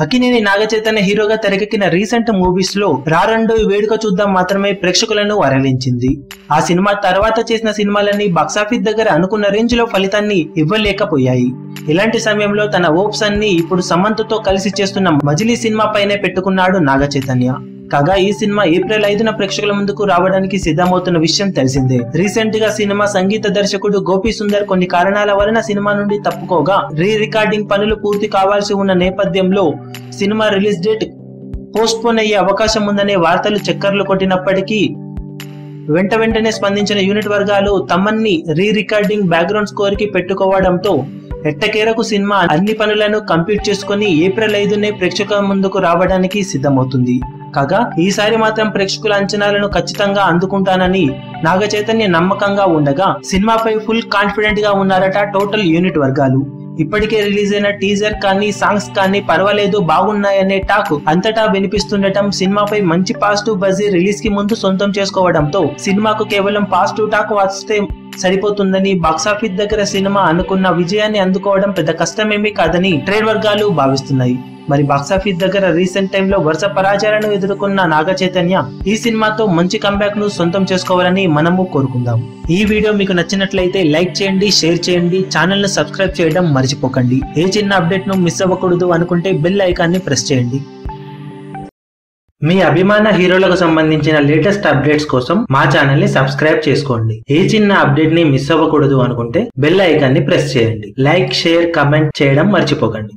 అక్కినేని నాగచైతన్య హీరోగా తెరకెక్కిన recent movies లో రారండో వేడుక చూద్దాం మాత్రమే ప్రేక్షకులను అరలించింది. ఆ సినిమా తర్వాత చేసిన సినిమాలన్నీ బాక్సాఫీస్ దగ్గర అనుకున్న రేంజ్ లో ఫలితాన్ని ఇవ్వలేకపోయాయి. ఇలాంటి సమయంలో తన హోప్స్ అన్ని ఇప్పుడు సమంతతో కలిసి చేస్తున్న మజిలీ సినిమా పైనే పెట్టుకున్నాడు నాగచైతన్య. కాగా ఈ సినిమా ఏప్రిల్ 5న ప్రేక్షకుల ముందుకు రావడానికి సిద్ధమవుతున్న విషయం తెలిసిందే. రీసెంట్ గా సినిమా సంగీత దర్శకుడు గోపి సుందర్ కొన్ని కారణాల వలన సినిమా నుండి తప్పుకోగా రీ రికార్డింగ్ పనులు పూర్తి కావాల్సి ఉన్న నేపథ్యంలో cinema release date post phone అయ్యే అవకాశం ఉందనే వార్తలు చక్కర్లు కొట్టినప్పటికీ వెంటనే స్పందించిన యూనిట్ వర్గాలు తమన్ని రీ రికార్డింగ్ బ్యాక్గ్రౌండ్ స్కోర్ కి పెట్టుకోవడంతో ఎట్టకేరకు సినిమా అన్ని పనులను కంప్లీట్ చేసుకుని ఏప్రిల్ 5నే ప్రేక్షకుల ముందుకు రావడానికి సిద్ధమవుతుంది. కాగా ఈసారి మాత్రం ప్రేక్షకుల అంచనాలను ఖచ్చితంగా అందుకుంటానని నాగచైతన్య నమ్మకంగా ఉండగా సినిమాపై ఫుల్ కాన్ఫిడెంట్ గా ఉన్నారట టోటల్ యూనిట్ వర్గాలు. ఇప్పటికే రిలీజ్ అయిన టీజర్ కానీ సాంగ్స్ కానీ పర్వాలేదు బాగున్నాయనే టాక్ అంతటా వినిపిస్తుండటం సినిమాపై మంచి పాజిటివ్ బజ్ రిలీజ్ కి ముందు సొంతం చేసుకోవడంతో సినిమాకు కేవలం పాజిటివ్ టాక్ వస్తే సరిపోతుందని బాక్సాఫీస్ దగ్గర సినిమా అనుకున్న విజయాన్ని అందుకోవడం పెద్ద కష్టమేమీ కాదని ట్రేడ్ వర్గాలు భావిస్తున్నాయి. మరి బాక్సాఫీస్ దగ్గర రీసెంట్ టైంలో వరుస పరాజయాలను ఎదుర్కొన్న నాగచైతన్య ఈ సినిమాతో మంచి కంబ్యాక్ ను సొంతం చేసుకోవాలని మనము కోరుకుందాం. ఈ వీడియో మీకు నచ్చినట్లయితే లైక్ చేయండి, షేర్ చేయండి, ఛానల్ ను సబ్స్క్రైబ్ చేయడం మర్చిపోకండి. ఏ చిన్న అప్డేట్ ను మిస్ అవ్వకూడదు అనుకుంటే బెల్ ఐకాన్ ని ప్రెస్ చేయండి. మీ అభిమాన హీరోలకు సంబంధించిన లేటెస్ట్ అప్డేట్స్ కోసం మా ఛానల్ ని సబ్స్క్రైబ్ చేసుకోండి. ఏ చిన్న అప్డేట్ ని మిస్ అవ్వకూడదు అనుకుంటే బెల్ ఐకాన్ ని ప్రెస్ చేయండి. లైక్, షేర్, కమెంట్ చేయడం మర్చిపోకండి.